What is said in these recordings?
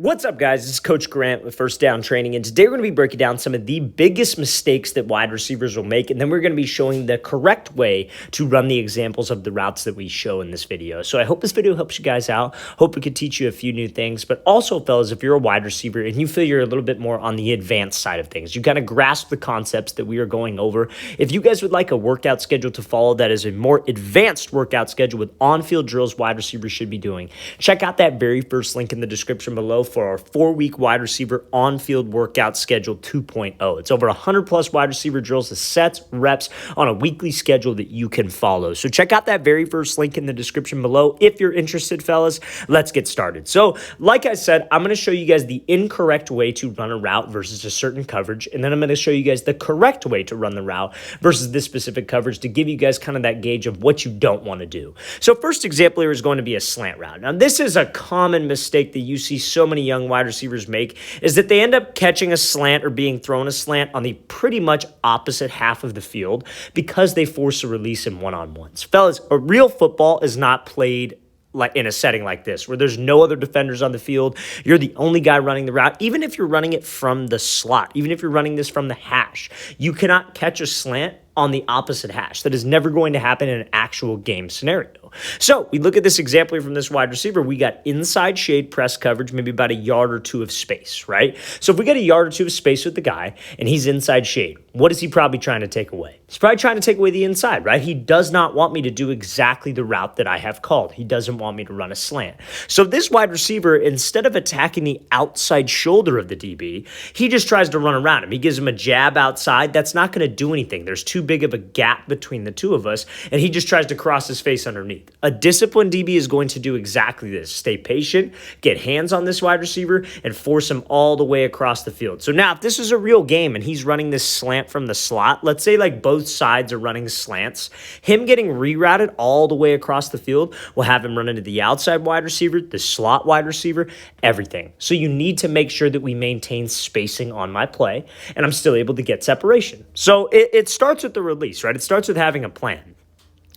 What's up, guys? This is Coach Grant with First Down Training, and today we're going to be breaking down some of the biggest mistakes that wide receivers will make, and then we're going to be showing the correct way to run the examples of the routes that we show in this video. So I hope this video helps you guys out. Hope it could teach you a few new things, but also, fellas, if you're a wide receiver and you feel you're a little bit more on the advanced side of things, you kind of grasp the concepts that we are going over. If you guys would like a workout schedule to follow that is a more advanced workout schedule with on-field drills wide receivers should be doing, check out that very first link in the description below for our 4-week wide receiver on-field workout schedule 2.0. It's over 100 plus wide receiver drills with sets, reps on a weekly schedule that you can follow. So check out that very first link in the description below if you're interested, fellas. Let's get started. So like I said, I'm going to show you guys the incorrect way to run a route versus a certain coverage, and then I'm going to show you guys the correct way to run the route versus this specific coverage to give you guys kind of that gauge of what you don't want to do. So first example here is going to be a slant route. Now this is a common mistake that you see so many young wide receivers make, is that they end up catching a slant or being thrown a slant on the pretty much opposite half of the field because they force a release in one-on-ones. Fellas, a real football is not played like in a setting like this, where there's no other defenders on the field. You're the only guy running the route. Even if you're running it from the slot, even if you're running this from the hash, you cannot catch a slant on the opposite hash. That is never going to happen in an actual game scenario. So we look at this example here from this wide receiver. We got inside shade press coverage, maybe about a yard or two of space, right? So if we get a yard or two of space with the guy and he's inside shade, what is he probably trying to take away? He's probably trying to take away the inside, right? He does not want me to do exactly the route that I have called. He doesn't want me to run a slant. So this wide receiver, instead of attacking the outside shoulder of the DB, he just tries to run around him. He gives him a jab outside. That's not going to do anything. There's too big of a gap between the two of us, and he just tries to cross his face underneath. A disciplined DB is going to do exactly this. Stay patient, get hands on this wide receiver, and force him all the way across the field. So now if this is a real game and he's running this slant from the slot, let's say like both sides are running slants, him getting rerouted all the way across the field will have him run into the outside wide receiver, the slot wide receiver, everything. So you need to make sure that we maintain spacing on my play, and I'm still able to get separation. So it starts with the release, right? It starts with having a plan.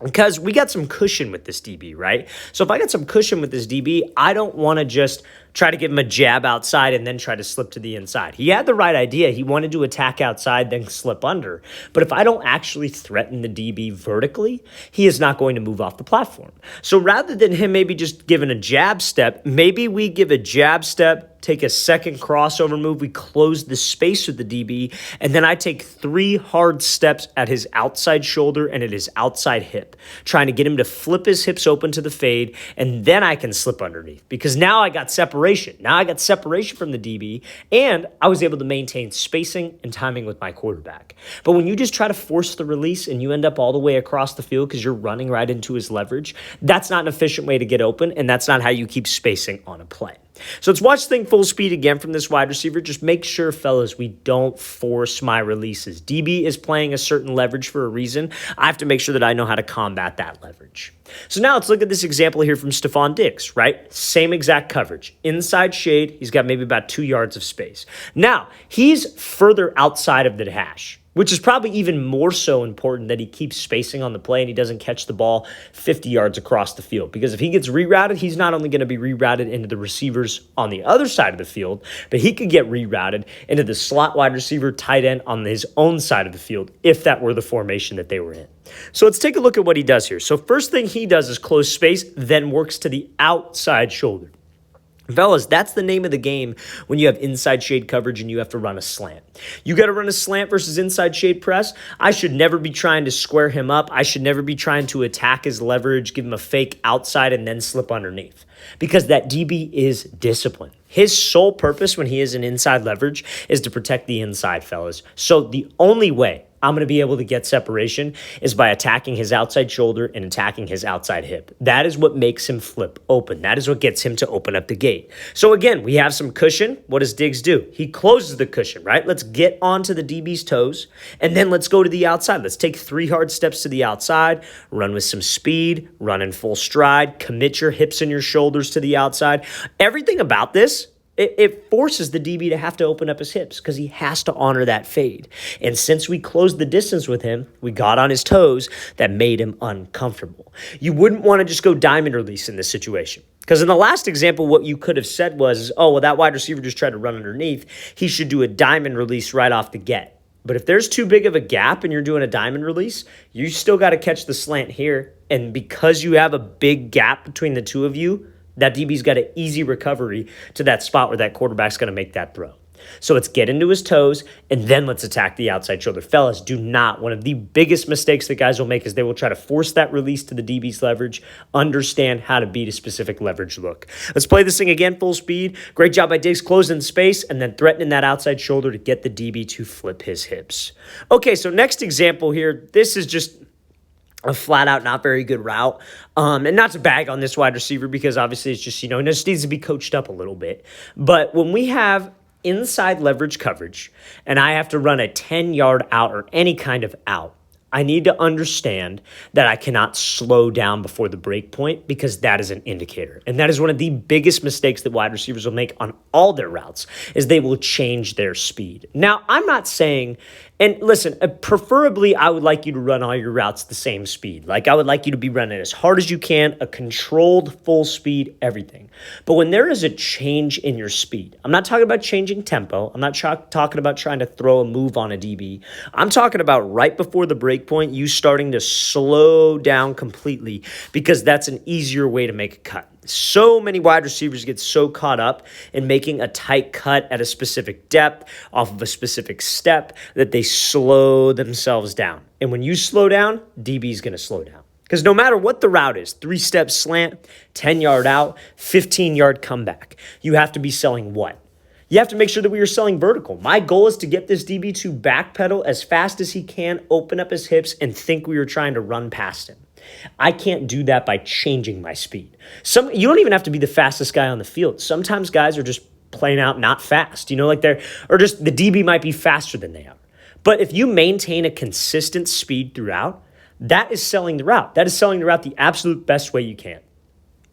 Because we got some cushion with this DB, right? So if I got some cushion with this DB, I don't want to just try to give him a jab outside and then try to slip to the inside. He had the right idea. He wanted to attack outside, then slip under. But if I don't actually threaten the DB vertically, he is not going to move off the platform. So rather than him maybe just giving a jab step, maybe we give a jab step, take a second crossover move, we close the space with the DB, and then I take 3 hard steps at his outside shoulder and at his outside hip, trying to get him to flip his hips open to the fade, and then I can slip underneath, because now I got separation. Now I got separation from the DB, and I was able to maintain spacing and timing with my quarterback. But when you just try to force the release and you end up all the way across the field because you're running right into his leverage, that's not an efficient way to get open, and that's not how you keep spacing on a play. So let's watch the thing full speed again from this wide receiver. Just make sure, fellas, we don't force my releases. DB is playing a certain leverage for a reason. I have to make sure that I know how to combat that leverage. So now let's look at this example here from Stephon Diggs, right? Same exact coverage. Inside shade, he's got maybe about 2 yards of space. Now, he's further outside of the hash, which is probably even more so important that he keeps spacing on the play and he doesn't catch the ball 50 yards across the field. Because if he gets rerouted, he's not only going to be rerouted into the receivers on the other side of the field, but he could get rerouted into the slot wide receiver, tight end on his own side of the field if that were the formation that they were in. So let's take a look at what he does here. So first thing he does is close space, then works to the outside shoulder. Fellas, that's the name of the game when you have inside shade coverage and you have to run a slant. You got to run a slant versus inside shade press. I should never be trying to square him up. I should never be trying to attack his leverage, give him a fake outside, and then slip underneath. Because that DB is disciplined. His sole purpose when he is in inside leverage is to protect the inside, fellas. So the only way I'm going to be able to get separation is by attacking his outside shoulder and attacking his outside hip. That is what makes him flip open. That is what gets him to open up the gate. So again, we have some cushion. What does Diggs do? He closes the cushion, right? Let's get onto the DB's toes, and then let's go to the outside. Let's take 3 hard steps to the outside, run with some speed, run in full stride, commit your hips and your shoulders to the outside. Everything about this It forces the DB to have to open up his hips because he has to honor that fade. And since we closed the distance with him, we got on his toes that made him uncomfortable. You wouldn't want to just go diamond release in this situation. Because in the last example, what you could have said was, oh, well, that wide receiver just tried to run underneath. He should do a diamond release right off the get. But if there's too big of a gap and you're doing a diamond release, you still got to catch the slant here. And because you have a big gap between the two of you, that DB's got an easy recovery to that spot where that quarterback's going to make that throw. So let's get into his toes, and then let's attack the outside shoulder. Fellas, do not. One of the biggest mistakes that guys will make is they will try to force that release to the DB's leverage. Understand how to beat a specific leverage look. Let's play this thing again, full speed. Great job by Diggs closing space and then threatening that outside shoulder to get the DB to flip his hips. Okay, so next example here. This is just a flat out not very good route. And not to bag on this wide receiver because obviously it's just, it just needs to be coached up a little bit. But when we have inside leverage coverage and I have to run a 10-yard out or any kind of out, I need to understand that I cannot slow down before the break point because that is an indicator. And that is one of the biggest mistakes that wide receivers will make on all their routes is they will change their speed. Now, I'm not saying, and listen, preferably I would like you to run all your routes the same speed. Like I would like you to be running as hard as you can, a controlled full speed, everything. But when there is a change in your speed, I'm not talking about changing tempo. I'm not talking about trying to throw a move on a DB. I'm talking about right before the break point, you starting to slow down completely because that's an easier way to make a cut. So many wide receivers get so caught up in making a tight cut at a specific depth off of a specific step that they slow themselves down. And when you slow down, DB is going to slow down. Because no matter what the route is, 3-step slant, 10-yard out, 15-yard comeback, you have to be selling what? You have to make sure that we are selling vertical. My goal is to get this DB to backpedal as fast as he can, open up his hips, and think we are trying to run past him. I can't do that by changing my speed. You don't even have to be the fastest guy on the field. Sometimes guys are just plain out not fast, or just the DB might be faster than they are. But if you maintain a consistent speed throughout, that is selling the route. That is selling the route the absolute best way you can.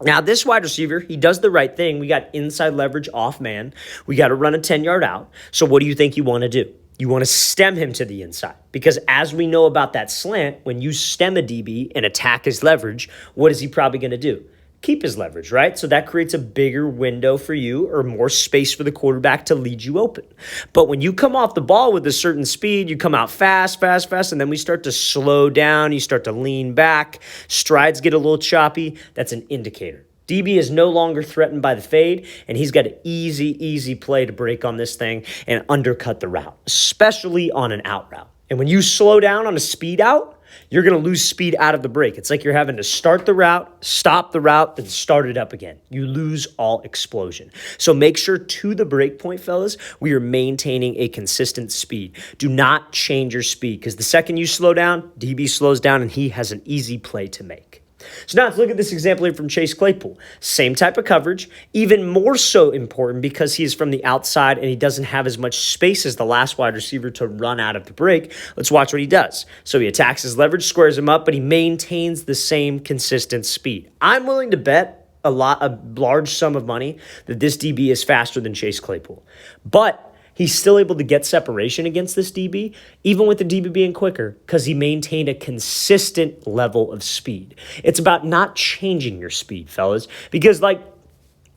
Now, this wide receiver, he does the right thing. We got inside leverage off man. We got to run a 10-yard out. So what do you think you want to do? You want to stem him to the inside because as we know about that slant, when you stem a DB and attack his leverage, what is he probably going to do? Keep his leverage, right? So that creates a bigger window for you or more space for the quarterback to lead you open. But when you come off the ball with a certain speed, you come out fast, and then we start to slow down, you start to lean back, strides get a little choppy, that's an indicator. DB is no longer threatened by the fade, and he's got an easy play to break on this thing and undercut the route, especially on an out route. And when you slow down on a speed out, you're going to lose speed out of the break. It's like you're having to start the route, stop the route, then start it up again. You lose all explosion. So make sure to the break point, fellas, we are maintaining a consistent speed. Do not change your speed because the second you slow down, DB slows down and he has an easy play to make. So now let's look at this example here from Chase Claypool. Same type of coverage, even more so important because he is from the outside and he doesn't have as much space as the last wide receiver to run out of the break. Let's watch what he does. So he attacks his leverage, squares him up, but he maintains the same consistent speed. I'm willing to bet a large sum of money that this DB is faster than Chase Claypool. But he's still able to get separation against this DB, even with the DB being quicker, because he maintained a consistent level of speed. It's about not changing your speed, fellas, because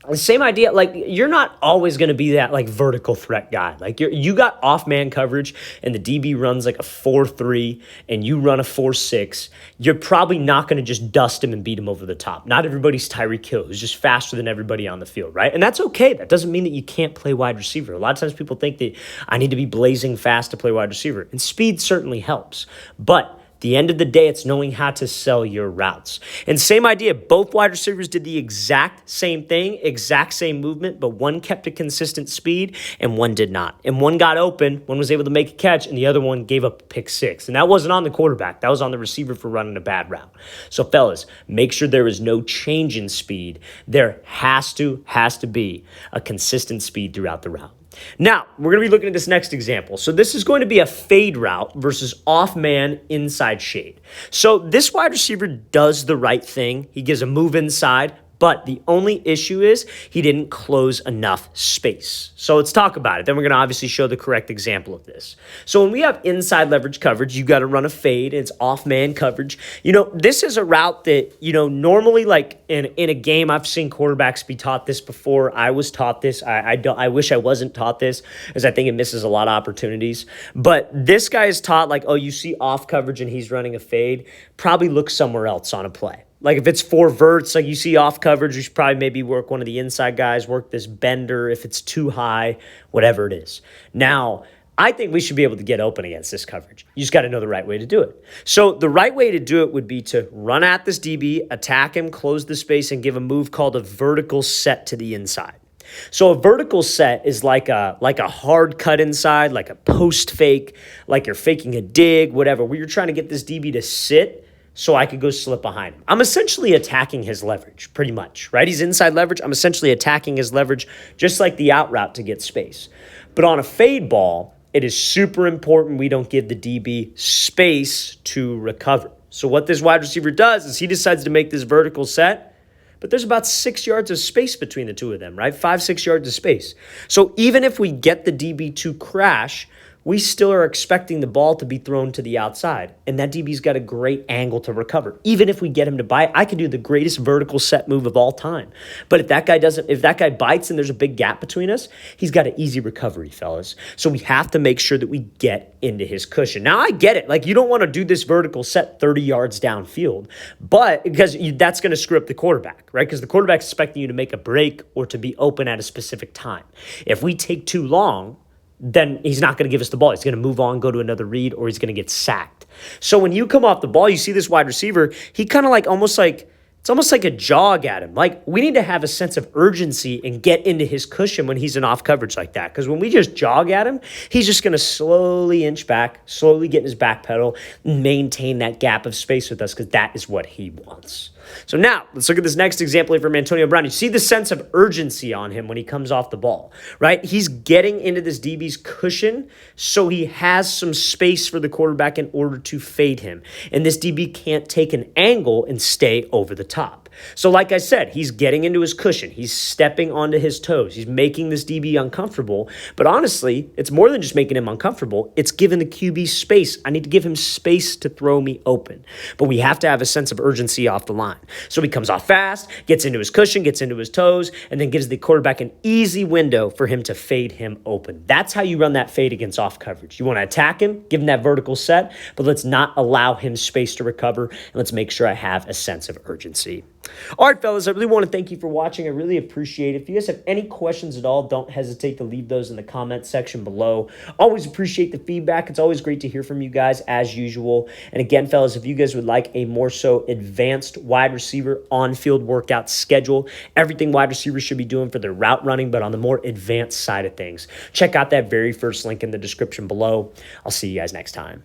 the same idea, you're not always going to be that vertical threat guy. You got off man coverage and the DB runs a 4-3 and you run a 4-6. You're probably not going to just dust him and beat him over the top. Not everybody's Tyreek Hill, who's just faster than everybody on the field, right? And that's okay. That doesn't mean that you can't play wide receiver. A lot of times people think that I need to be blazing fast to play wide receiver, and speed certainly helps. But at the end of the day, it's knowing how to sell your routes. And same idea, both wide receivers did the exact same thing, exact same movement, but one kept a consistent speed and one did not. And one got open, one was able to make a catch, and the other one gave up a pick six. And that wasn't on the quarterback. That was on the receiver for running a bad route. So fellas, make sure there is no change in speed. There has to be a consistent speed throughout the route. Now, we're going to be looking at this next example. So this is going to be a fade route versus off-man inside shade. So this wide receiver does the right thing. He gives a move inside, But the only issue is he didn't close enough space. So let's talk about it. Then we're going to obviously show the correct example of this. So when we have inside leverage coverage, you got to run a fade. It's off man coverage. This is a route that, normally like in a game, I've seen quarterbacks be taught this before. I was taught this. I wish I wasn't taught this, as I think it misses a lot of opportunities. But this guy is taught like, oh, you see off coverage and he's running a fade, probably look somewhere else on a play. Like if it's 4 verts, like you see off coverage, you should probably maybe work one of the inside guys, work this bender if it's too high, whatever it is. Now, I think we should be able to get open against this coverage. You just got to know the right way to do it. So the right way to do it would be to run at this DB, attack him, close the space, and give a move called a vertical set to the inside. So a vertical set is like a hard cut inside, like a post fake, like you're faking a dig, whatever, where you're trying to get this DB to sit so I could go slip behind him. I'm essentially attacking his leverage, pretty much, right? He's inside leverage. I'm essentially attacking his leverage, just like the out route to get space. But on a fade ball, it is super important we don't give the DB space to recover. So what this wide receiver does is he decides to make this vertical set, but there's about 6 yards of space between the two of them, right? 5-6 yards of space. So even if we get the DB to crash, we still are expecting the ball to be thrown to the outside. And that DB's got a great angle to recover. Even if we get him to bite, I could do the greatest vertical set move of all time. But if that guy bites and there's a big gap between us, he's got an easy recovery, fellas. So we have to make sure that we get into his cushion. Now, I get it. Like, you don't want to do this vertical set 30 yards downfield, but because that's going to screw up the quarterback, right? Because the quarterback's expecting you to make a break or to be open at a specific time. If we take too long, then he's not going to give us the ball. He's going to move on, go to another read, or he's going to get sacked. So when you come off the ball, you see this wide receiver, he kind of like it's almost like a jog at him. Like, we need to have a sense of urgency and get into his cushion when he's in off coverage like that. Because when we just jog at him, he's just going to slowly inch back, slowly get in his back pedal, and maintain that gap of space with us, because that is what he wants. So now, let's look at this next example here from Antonio Brown. You see the sense of urgency on him when he comes off the ball, right? He's getting into this DB's cushion, so he has some space for the quarterback in order to fade him. And this DB can't take an angle and stay over the top. So like I said, he's getting into his cushion. He's stepping onto his toes. He's making this DB uncomfortable. But honestly, it's more than just making him uncomfortable. It's giving the QB space. I need to give him space to throw me open. But we have to have a sense of urgency off the line. So he comes off fast, gets into his cushion, gets into his toes, and then gives the quarterback an easy window for him to fade him open. That's how you run that fade against off coverage. You want to attack him, give him that vertical set, but let's not allow him space to recover, and let's make sure I have a sense of urgency. All right, fellas, I really want to thank you for watching. I really appreciate it. If you guys have any questions at all, don't hesitate to leave those in the comment section below. Always appreciate the feedback. It's always great to hear from you guys, as usual. And again, fellas, if you guys would like a more so advanced wide receiver on-field workout schedule, everything wide receivers should be doing for their route running, but on the more advanced side of things, check out that very first link in the description below. I'll see you guys next time.